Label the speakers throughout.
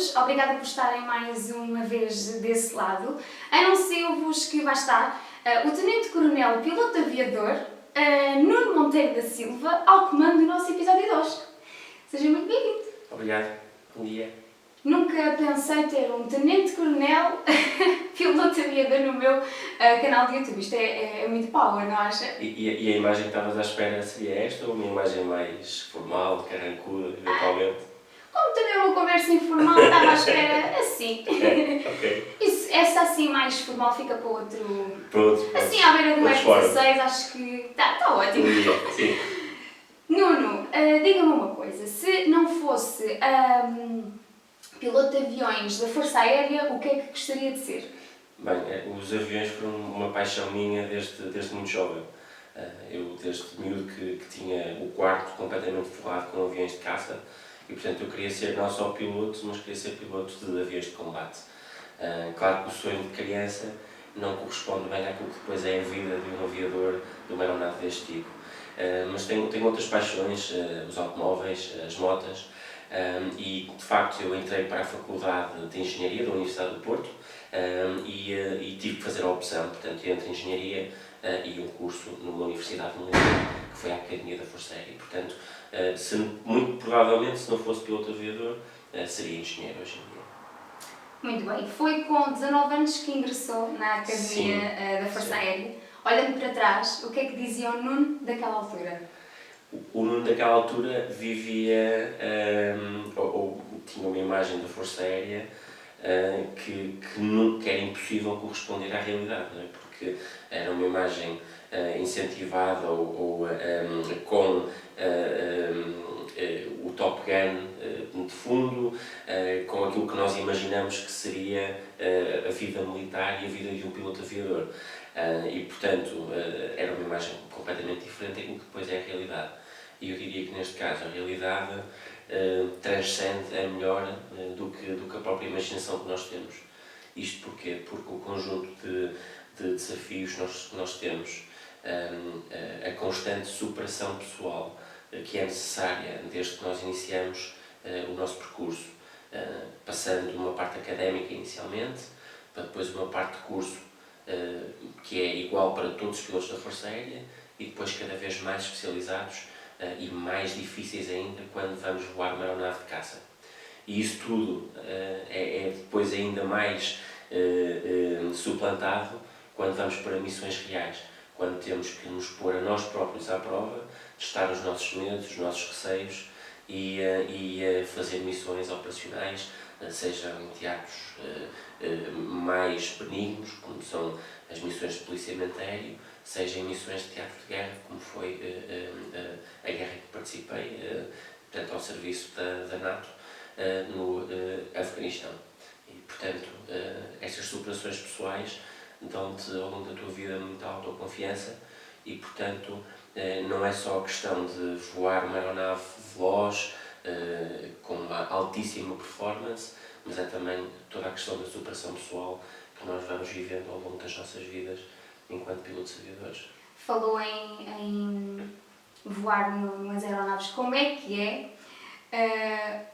Speaker 1: todos, obrigada por estarem mais uma vez desse lado. Anuncio-vos que vai estar o Tenente Coronel Piloto Aviador Nuno Monteiro da Silva ao comando do nosso episódio de hoje. Seja muito bem-vindo.
Speaker 2: Obrigado, bom dia.
Speaker 1: Nunca pensei ter um Tenente Coronel Piloto Aviador no meu canal de YouTube. Isto é muito power, não acha?
Speaker 2: E a imagem que estavas à espera seria esta ou uma imagem mais formal, carrancuda, eventualmente?
Speaker 1: Como também é uma conversa informal, estava à espera assim.
Speaker 2: Ok.
Speaker 1: Essa assim mais formal fica para outro...
Speaker 2: Pronto.
Speaker 1: Assim, à beira do F16, acho que está ótimo.
Speaker 2: Sim.
Speaker 1: Nuno, diga-me uma coisa, se não fosse piloto de aviões da Força Aérea, o que é que gostaria de ser?
Speaker 2: Bem, os aviões foram uma paixão minha desde muito jovem. Eu, desde miúdo, que tinha o quarto completamente forrado com aviões de caça e, portanto, eu queria ser não só piloto, mas queria ser piloto de aviões de combate. Claro que o sonho de criança não corresponde bem àquilo que depois é a vida de um aviador de uma aeronave deste tipo. Mas tenho outras paixões, os automóveis, as motas, e de facto eu entrei para a Faculdade de Engenharia da Universidade do Porto e tive que fazer a opção, portanto, entre Engenharia e um curso numa universidade no Limão, que foi a Academia da Força Aérea. Portanto, muito provavelmente, se não fosse piloto aviador, seria engenheiro hoje em dia.
Speaker 1: Muito bem, foi com 19 anos que ingressou na Academia da Força Aérea. Olhando para trás, o que é que dizia o Nuno daquela altura?
Speaker 2: O Nuno daquela altura vivia, ou tinha uma imagem da Força Aérea que nunca era impossível corresponder à realidade, não é? Porque era uma imagem incentivada ou com o Top Gun de fundo, com aquilo que nós imaginamos que seria a vida militar e a vida de um piloto aviador. E, portanto, era uma imagem completamente diferente daquilo que depois é a realidade. E eu diria que, neste caso, a realidade transcende, é melhor do que a própria imaginação que nós temos. Isto porquê? Porque o conjunto de desafios que nós temos, a constante superação pessoal que é necessária desde que nós iniciamos o nosso percurso, passando de uma parte académica inicialmente, para depois uma parte de curso que é igual para todos os pilotos da Força Aérea e depois cada vez mais especializados e mais difíceis ainda quando vamos voar uma aeronave de caça. E isso tudo é depois ainda mais suplantado quando vamos para missões reais, quando temos que nos pôr a nós próprios à prova, testar os nossos medos, os nossos receios e fazer missões operacionais, sejam em teatros mais benignos, como são as missões de policiamento aéreo, seja em missões de teatro de guerra, como foi a guerra em que participei, portanto, ao serviço da NATO no Afeganistão. E, portanto, estas superações pessoais dão-te ao longo da tua vida muita autoconfiança e, portanto, não é só a questão de voar uma aeronave veloz com uma altíssima performance, mas é também toda a questão da superação pessoal que nós vamos vivendo ao longo das nossas vidas enquanto pilotos aviadores.
Speaker 1: Falou em voar nas aeronaves. Como é que é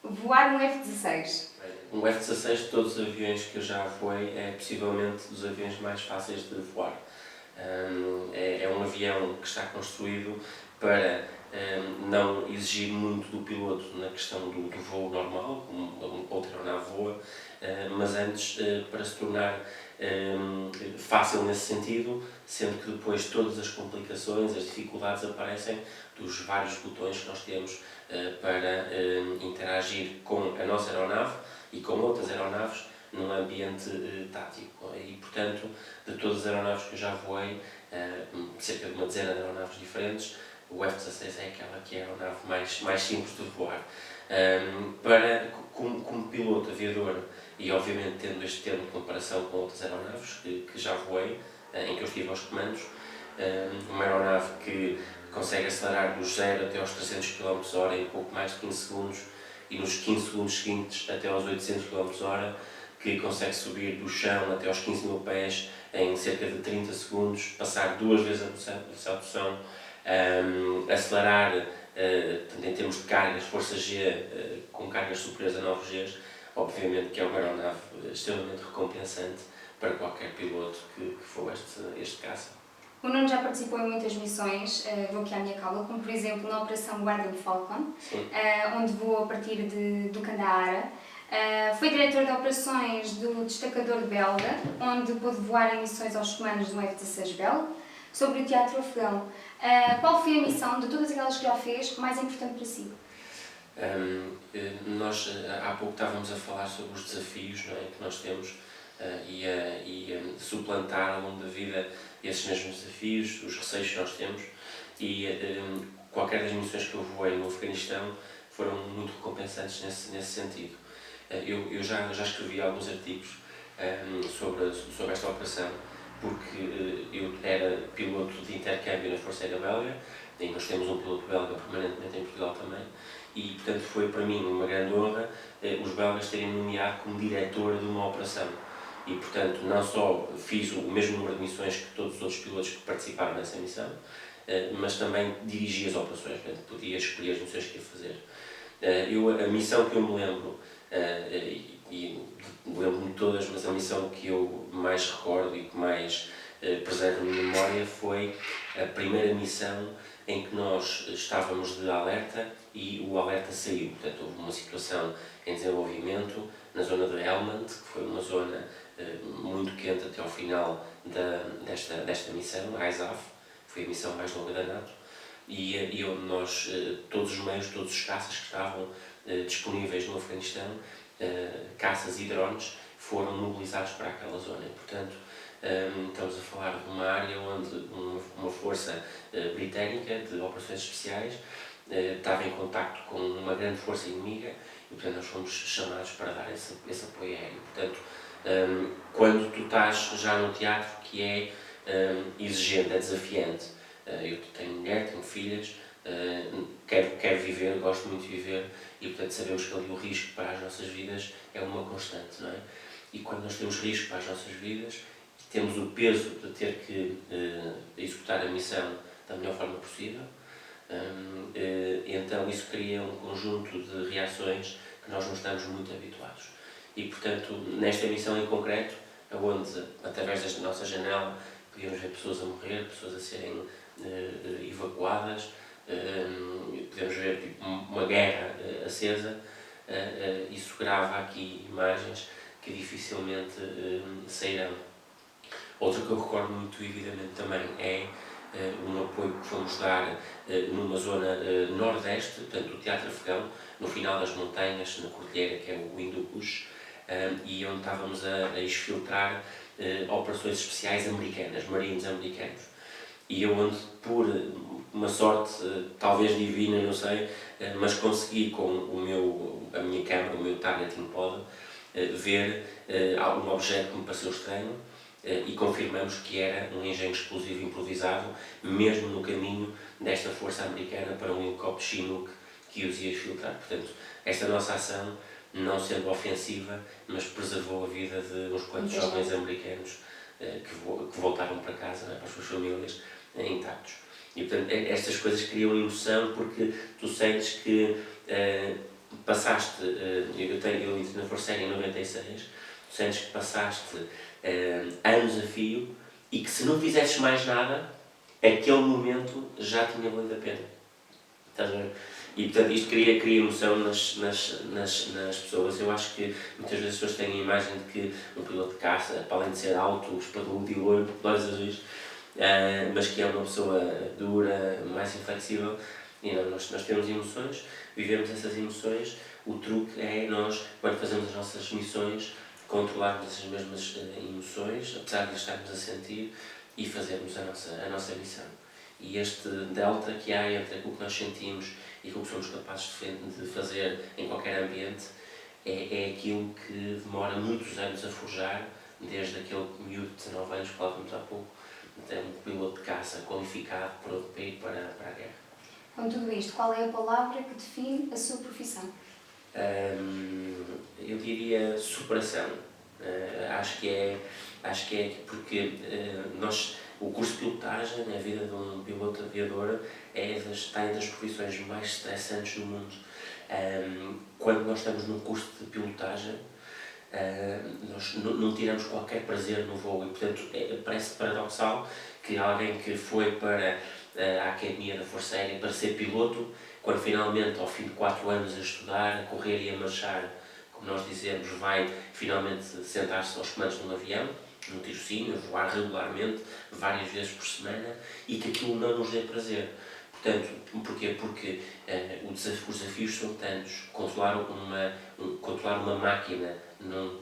Speaker 1: voar no F-16?
Speaker 2: Um F-16, de todos os aviões que eu já voei, é possivelmente dos aviões mais fáceis de voar. É um avião que está construído para não exigir muito do piloto na questão do voo normal, como outra aeronave voa, mas antes para se tornar fácil nesse sentido, sendo que depois todas as complicações, as dificuldades aparecem dos vários botões que nós temos para interagir com a nossa aeronave e com outras aeronaves num ambiente tático. E, portanto, de todas as aeronaves que eu já voei, cerca de uma dezena de aeronaves diferentes, o F-16 é aquela que é a aeronave mais simples de voar. Como piloto aviador, e obviamente tendo este termo de comparação com outras aeronaves que já voei, em que eu estive aos comandos, uma aeronave que consegue acelerar do 0 até aos 300 km/h em pouco mais de 15 segundos e nos 15 segundos seguintes até aos 800 km/h, que consegue subir do chão até aos 15 mil pés em cerca de 30 segundos, passar 2 vezes a altitude, acelerar em termos de cargas, força G, com cargas superiores a 9 Gs, obviamente que é uma aeronave extremamente recompensante para qualquer piloto que for este caça.
Speaker 1: O Nuno já participou em muitas missões, vou aqui à minha cala, como por exemplo na Operação Guardian Falcon, onde voou a partir do Kandahar. Foi diretor de operações do destacador belga, onde pôde voar em missões aos comandos do F-16 belga, sobre o teatro afegão. Qual foi a missão, de todas aquelas que já fez, mais importante para si?
Speaker 2: Nós há pouco estávamos a falar sobre os desafios, não é, que nós temos e suplantar ao longo da vida esses mesmos desafios, os receios que nós temos e qualquer das missões que eu voei no Afeganistão foram muito recompensantes nesse sentido. Eu já escrevi alguns artigos sobre esta operação porque eu era piloto de intercâmbio na Força Aérea Belga e nós temos um piloto belga permanentemente em Portugal também e portanto foi para mim uma grande honra os belgas terem nomeado como diretor de uma operação. E, portanto, não só fiz o mesmo número de missões que todos os outros pilotos que participaram nessa missão, mas também dirigi as operações, portanto, podia escolher as missões que ia fazer. A missão que eu me lembro, e lembro-me de todas, mas a missão que eu mais recordo e que mais preservo na minha memória foi a primeira missão em que nós estávamos de alerta e o alerta saiu. Portanto, houve uma situação em desenvolvimento na zona de Helmand, que foi uma zona muito quente até ao final desta missão, a ISAF, foi a missão mais longa da NATO, e onde nós, todos os meios, todos os caças que estavam disponíveis no Afeganistão, caças e drones, foram mobilizados para aquela zona. E, portanto, estamos a falar de uma área onde uma força britânica de operações especiais estava em contacto com uma grande força inimiga e, portanto, nós fomos chamados para dar esse apoio aéreo. Portanto, quando tu estás já no teatro, que é exigente, é desafiante, eu tenho mulher, tenho filhas, quero viver, gosto muito de viver e, portanto, sabemos que ali o risco para as nossas vidas é uma constante, não é? E quando nós temos risco para as nossas vidas, temos o peso de ter que executar a missão da melhor forma possível, então isso cria um conjunto de reações que nós não estamos muito habituados. E, portanto, nesta missão em concreto, onde, através desta nossa janela, podíamos ver pessoas a morrer, pessoas a serem evacuadas, podemos ver tipo, uma guerra acesa, isso grava aqui imagens que dificilmente sairão. Outra que eu recordo muito vividamente também é um apoio que fomos dar numa zona nordeste, portanto, do teatro afegão, no final das montanhas, na cordilheira, que é o Hindu Kush, e onde estávamos a exfiltrar operações especiais americanas, marines americanos. E eu onde, por uma sorte, talvez divina, não sei, mas consegui com a minha câmera, o meu targeting pod, ver um objeto que me pareceu estranho e confirmamos que era um engenho explosivo improvisado, mesmo no caminho desta força americana para um helicóptero Chinook que os ia exfiltrar. Portanto, esta nossa ação, não sendo ofensiva, mas preservou a vida de uns quantos jovens americanos que voltaram para casa, para as suas famílias, intactos. E, portanto, estas coisas criam emoção porque tu sentes que passaste, eu entrei na Força Aérea em 96, tu sentes que passaste anos a fio e que se não fizesses mais nada, aquele momento já tinha valido a pena. Estás a ver? E, portanto, isto cria emoção nas pessoas. Eu acho que muitas vezes as pessoas têm a imagem de que um piloto de caça, para além de ser alto, espadudo e loiro, de olhos azuis, mas que é uma pessoa dura, mais inflexível. E não, nós temos emoções, vivemos essas emoções. O truque é nós, quando fazemos as nossas missões, controlarmos essas mesmas emoções, apesar de estarmos a sentir, e fazermos a nossa missão. E este delta que há entre aquilo que nós sentimos e aquilo que somos capazes de fazer em qualquer ambiente é aquilo que demora muitos anos a forjar, desde aquele miúdo de 19 anos que falávamos há pouco, até um piloto de caça qualificado para ir para a guerra.
Speaker 1: Com tudo isto, qual é a palavra que define a sua profissão?
Speaker 2: Eu diria superação. Acho que é porque o curso de pilotagem, a vida de um piloto aviador, está entre as profissões mais estressantes do mundo. Quando nós estamos num curso de pilotagem, nós não tiramos qualquer prazer no voo e, portanto, parece paradoxal que alguém que foi para a Academia da Força Aérea para ser piloto, quando finalmente, ao fim de 4 anos a estudar, a correr e a marchar, como nós dizemos, vai finalmente sentar-se aos comandos de um avião, no tirocínio, a voar regularmente, várias vezes por semana, e que aquilo não nos dê prazer. Portanto, porquê? Porque os desafios são tantos. Controlar uma máquina num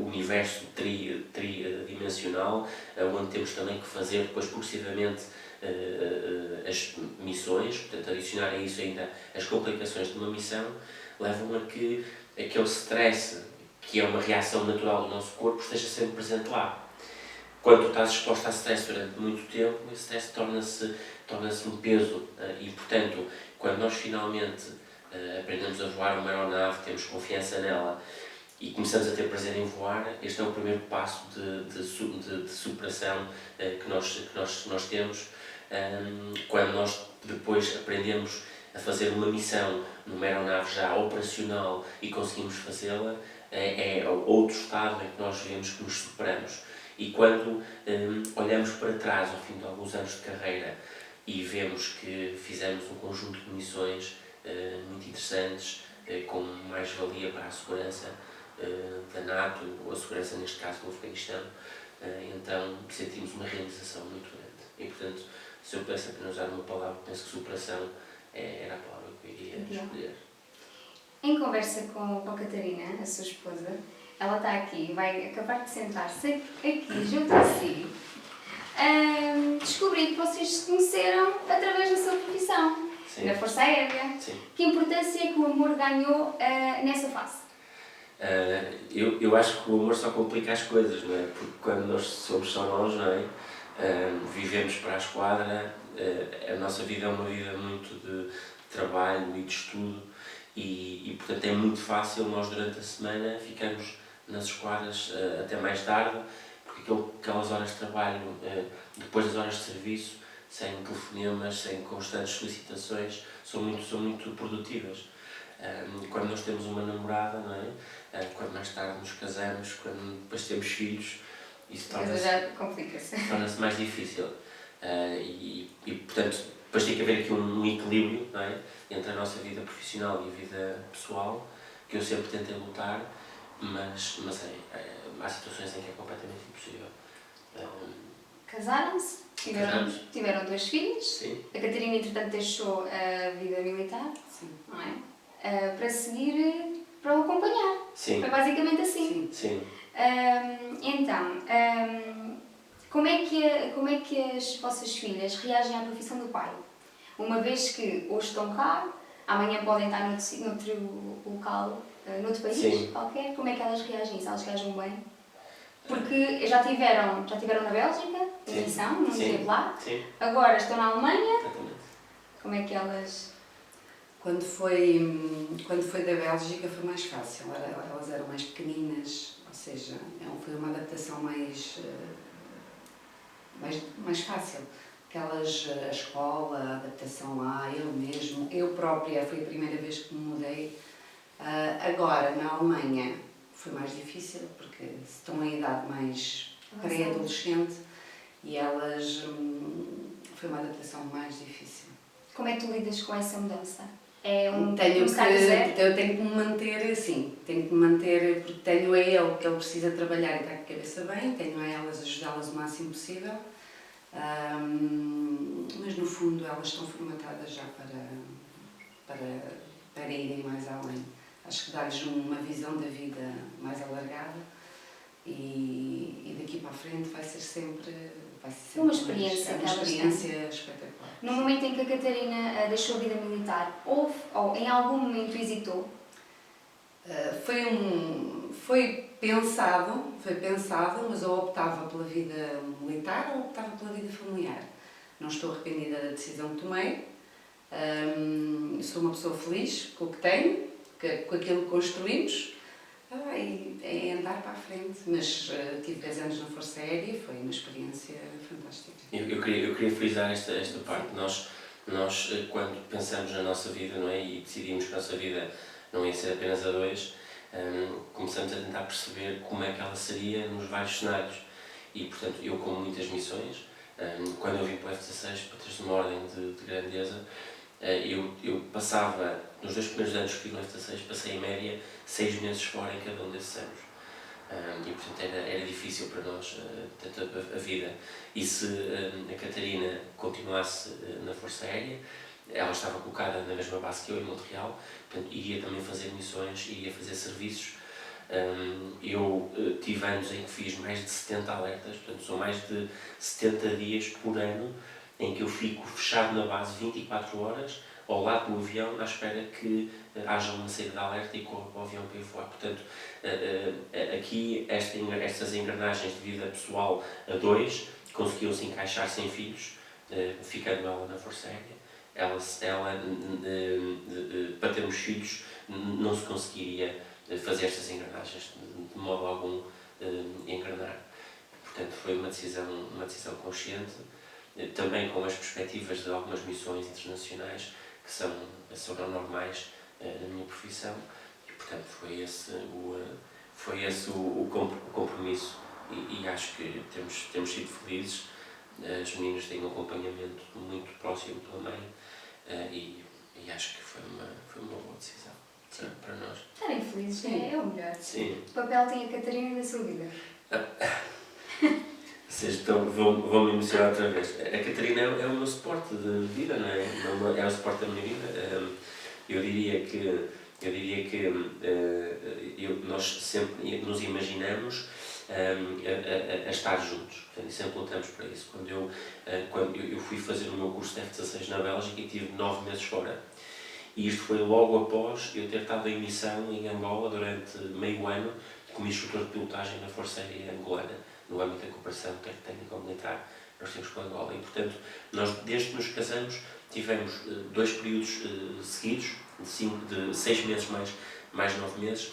Speaker 2: universo tridimensional, onde temos também que fazer depois progressivamente as missões, portanto, adicionar a isso ainda as complicações de uma missão, levam a que aquele stress, que é uma reação natural do nosso corpo, esteja sempre presente lá. Quando tu estás exposto a stress durante muito tempo, esse stress torna-se um peso e, portanto, quando nós finalmente aprendemos a voar uma aeronave, temos confiança nela e começamos a ter prazer em voar, este é o primeiro passo de superação que nós temos. Quando nós depois aprendemos a fazer uma missão numa aeronave já operacional e conseguimos fazê-la, é outro estado em que nós vemos que nos superamos. E quando olhamos para trás, ao fim de alguns anos de carreira, e vemos que fizemos um conjunto de missões muito interessantes, com mais-valia para a segurança da NATO, ou a segurança, neste caso, do Afeganistão, então sentimos uma realização muito grande. E, portanto, se eu pudesse apenas usar uma palavra, penso que superação era a palavra que eu iria escolher.
Speaker 1: Em conversa com a Catarina, a sua esposa, ela está aqui, vai acabar de sentar-se aqui junto a si. Descobri que vocês se conheceram através da sua profissão,
Speaker 2: Sim.
Speaker 1: na Força Aérea.
Speaker 2: Sim.
Speaker 1: Que importância é que o amor ganhou nessa fase?
Speaker 2: Eu acho que o amor só complica as coisas, não é? Porque quando nós somos só nós, não é? Vivemos para a esquadra, a nossa vida é uma vida muito de trabalho e de estudo e portanto é muito fácil nós durante a semana ficarmos nas esquadras até mais tarde, porque aquelas horas de trabalho, depois das horas de serviço, sem telefonemas, sem constantes solicitações, são muito produtivas. Quando nós temos uma namorada, não é? Quando mais tarde nos casamos, quando depois temos filhos, isso torna-se mais difícil. E portanto, depois tem que haver aqui um equilíbrio, não é? Entre a nossa vida profissional e a vida pessoal, que eu sempre tentei lutar, mas há situações em que é completamente impossível.
Speaker 1: Casaram-se, tiveram 2 filhos.
Speaker 2: Sim.
Speaker 1: A Catarina, entretanto, deixou a vida militar.
Speaker 3: Sim.
Speaker 1: Não é? Para seguir, para o acompanhar.
Speaker 2: Sim.
Speaker 1: Foi basicamente assim.
Speaker 2: Sim.
Speaker 1: Então, como é que as vossas filhas reagem à profissão do pai? Uma vez que hoje estão cá, amanhã podem estar noutro local, noutro país,
Speaker 2: Sim.
Speaker 1: qualquer, como é que elas reagem? Se elas reagem bem? Porque já tiveram na Bélgica, em missão, não esteve lá.
Speaker 2: Sim.
Speaker 1: Agora estão na Alemanha.
Speaker 2: Exatamente.
Speaker 1: Como é que elas...
Speaker 3: Quando foi da Bélgica foi mais fácil, elas eram mais pequeninas, ou seja, foi uma adaptação mais fácil. Aquelas, a escola, a adaptação lá, eu própria, foi a primeira vez que me mudei. Agora, na Alemanha, foi mais difícil, porque estão em idade mais pré-adolescente e elas, foi uma adaptação mais difícil.
Speaker 1: Como é que tu lidas com essa mudança?
Speaker 3: Eu tenho que me manter assim, porque tenho a ele que ele precisa trabalhar e está com a cabeça bem, tenho a elas ajudá-las o máximo possível, mas no fundo elas estão formatadas já para irem mais além. Acho que dá-lhes uma visão da vida mais alargada e daqui para a frente vai ser sempre
Speaker 1: uma experiência
Speaker 3: espetacular.
Speaker 1: No momento em que a Catarina deixou a vida militar, ou em algum momento hesitou?
Speaker 3: Foi pensado, mas ou optava pela vida militar ou optava pela vida familiar. Não estou arrependida da decisão que tomei. Sou uma pessoa feliz com o que tenho, com aquilo que construímos. É andar para a frente, mas tive 10 anos na Força Aérea e foi uma experiência fantástica.
Speaker 2: Eu queria frisar esta parte. Nós Nós, quando pensamos na nossa vida, não é? E decidimos que a nossa vida não ia ser apenas a dois, começamos a tentar perceber como é que ela seria nos vários cenários. E, portanto, eu com muitas missões, quando eu vim para o F16, para teres uma ordem de grandeza, eu passava, nos 2 primeiros anos que estive no F16, passei em média 6 meses fora em cada um desses anos. E, portanto, era difícil para nós, a vida. E se a Catarina continuasse na Força Aérea, ela estava colocada na mesma base que eu, em Montreal, portanto, iria também fazer missões, iria fazer serviços. Eu tive anos em que fiz mais de 70 alertas, portanto, são mais de 70 dias por ano em que eu fico fechado na base 24 horas, ao lado do avião, à espera que haja uma saída de alerta e corra para o avião para ir voar. Portanto, aqui estas engrenagens de vida pessoal a dois conseguiam-se encaixar sem filhos, ficando ela na Força Aérea. Ela para termos filhos, não se conseguiria fazer estas engrenagens de modo algum engrenar. Portanto, foi uma decisão consciente, também com as perspectivas de algumas missões internacionais que são normais na minha profissão, e portanto foi esse o compromisso, e acho que temos sido felizes. As meninas têm um acompanhamento muito próximo pela mãe, e acho que foi uma boa decisão para nós.
Speaker 1: Estarem felizes é o melhor.
Speaker 2: Sim.
Speaker 1: Que papel tem a Catarina na sua vida?
Speaker 2: Vocês vão me emocionar outra vez. A Catarina é o meu suporte de vida, não é? É o suporte da minha vida. Eu diria que nós sempre nos imaginamos a estar juntos. Portanto, sempre lutamos para isso. Quando eu fui fazer o meu curso de F16 na Bélgica e tive 9 meses fora. E isto foi logo após eu ter estado em missão em Angola durante meio ano como instrutor de pilotagem na Força Aérea Angolana, no âmbito da cooperação técnico-militar. Nós temos com Angola e, portanto, nós desde que nos casamos tivemos 2 períodos seguidos, de 6 meses mais 9 meses,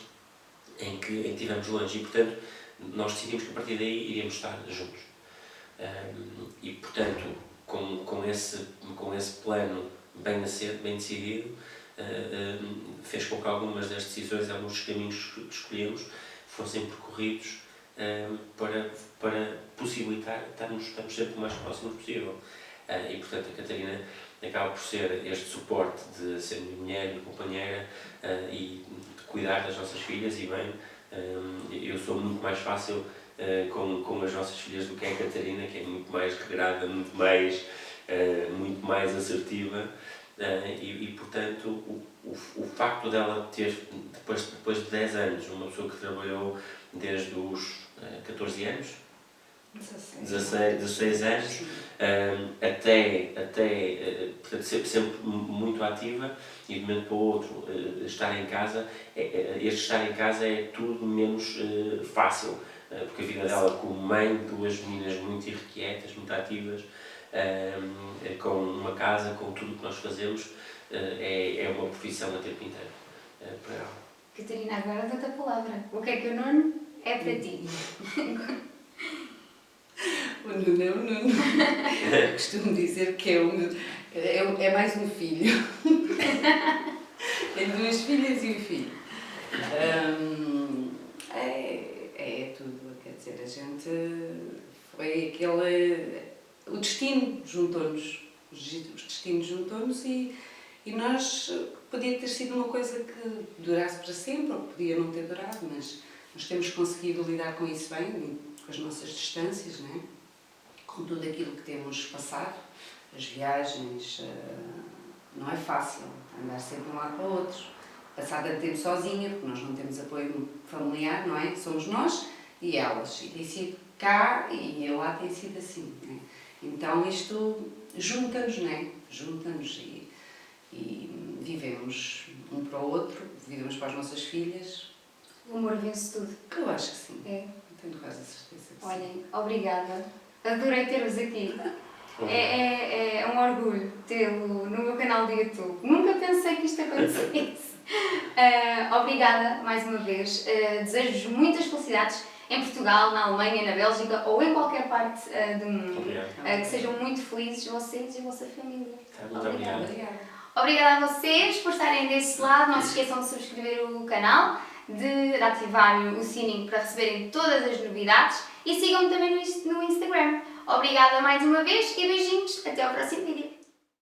Speaker 2: em que estivemos longe, e, portanto, nós decidimos que a partir daí iríamos estar juntos. E, portanto, com esse plano bem decidido, fez com que algumas das decisões, alguns dos caminhos que escolhemos fossem percorridos para possibilitar estarmos sempre o mais próximos possível. E, portanto, a Catarina acaba por ser este suporte de ser minha mulher e companheira, e de cuidar das nossas filhas, e bem, eu sou muito mais fácil com as nossas filhas do que a Catarina, que é muito mais regrada, muito mais assertiva, e portanto o facto dela ter, depois de 10 anos, uma pessoa que trabalhou desde os 14 anos, 16 anos, até portanto, sempre muito ativa, e de um momento para o outro estar em casa, este estar em casa é tudo menos fácil, porque a vida dela como mãe de 2 meninas muito irrequietas, muito ativas, com uma casa, com tudo o que nós fazemos, é uma profissão a tempo inteiro para ela.
Speaker 1: Catarina, agora dou-te a palavra. O que é que o Nuno é para ti?
Speaker 3: O Nuno é o Nuno. Eu costumo dizer que é mais um filho. Tem 2 filhas e um filho. É tudo, quer dizer, a gente foi o destino juntou-nos, os destinos juntou-nos, e nós, podia ter sido uma coisa que durasse para sempre, ou podia não ter durado, mas nós temos conseguido lidar com isso bem, com as nossas distâncias, não é? Com tudo aquilo que temos passado, as viagens, não é fácil andar sempre de um lado para o outro, passar tanto tempo sozinha, porque nós não temos apoio familiar, não é? Somos nós e elas, e tem sido cá e lá tem sido assim, não é? Então isto junta-nos, não é? Junta-nos e vivemos um para o outro, vivemos para as nossas filhas.
Speaker 1: O amor vence tudo.
Speaker 3: Eu acho que sim.
Speaker 1: É.
Speaker 3: Tenho quase a certeza que sim.
Speaker 1: Olhem, obrigada. Adorei ter-vos aqui. É um orgulho tê-lo no meu canal de YouTube. Nunca pensei que isto acontecesse. Obrigada mais uma vez. Desejo-vos muitas felicidades. em Portugal, na Alemanha, na Bélgica ou em qualquer parte do mundo.
Speaker 2: Obrigado.
Speaker 1: Que sejam muito felizes vocês e a vossa família.
Speaker 2: Muito obrigado.
Speaker 3: Obrigada.
Speaker 1: Obrigada a vocês por estarem desse lado. Não se esqueçam de subscrever o canal, de ativar o sininho para receberem todas as novidades e sigam-me também no Instagram. Obrigada mais uma vez e beijinhos. Até ao próximo vídeo.